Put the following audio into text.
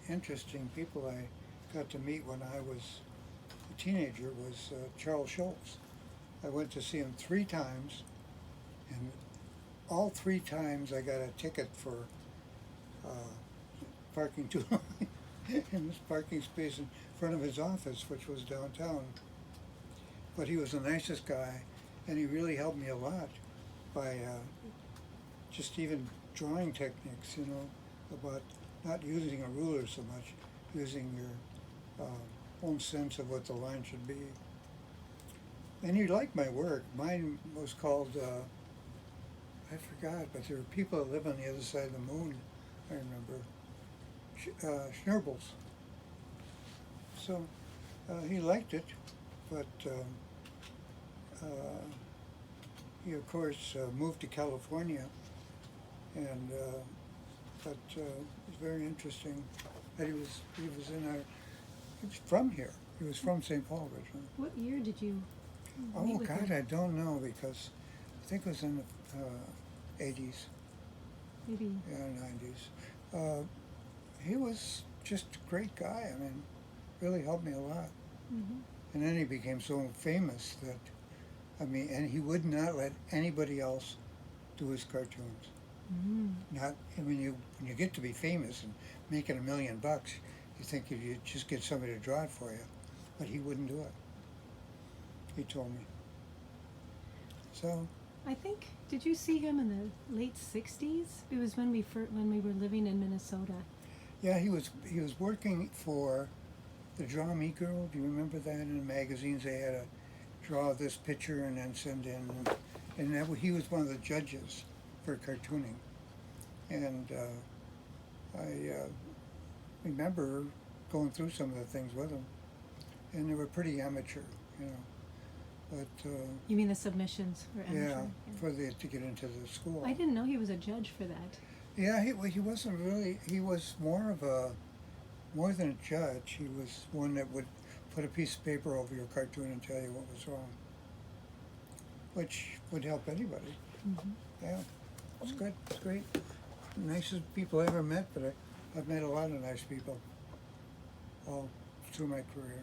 interesting people I got to meet when I was a teenager was Charles Schulz. I went to see him 3 times, and all 3 times I got a ticket for uh, parking too long in this parking space in front of his office, which was downtown. But he was the nicest guy, and he really helped me a lot by just even drawing techniques, about not using a ruler so much, using your own sense of what the line should be. And he liked my work. Mine was called, I forgot, but there were people that live on the other side of the moon, I remember, Schnurbles. So he liked it, but he of course moved to California, and but it was very interesting that he was from here. He was from St. Paul originally. What year did you Oh meet with God, him? I don't know, because I think it was in the 80s, Maybe. yeah, 90s. He was just a great guy. I mean, really helped me a lot. Mm-hmm. And then he became so famous that, and he would not let anybody else do his cartoons. Mm-hmm. When you get to be famous and making $1 million, you think if you just get somebody to draw it for you, but he wouldn't do it. He told me. So. I think, did you see him in the late 60s? It was when we were living in Minnesota. Yeah, he was working for the Draw Me Girl. Do you remember that? In the magazines they had to draw this picture and then send in, and he was one of the judges for cartooning. And I remember going through some of the things with him, and they were pretty amateur, But You mean the submissions were amateur? yeah, to get into the school. I didn't know he was a judge for that. Yeah, he wasn't really. He was more than a judge. He was one that would put a piece of paper over your cartoon and tell you what was wrong, which would help anybody. Mm-hmm. Yeah, it's good. It's great. Nicest people I ever met, but I've met a lot of nice people all through my career.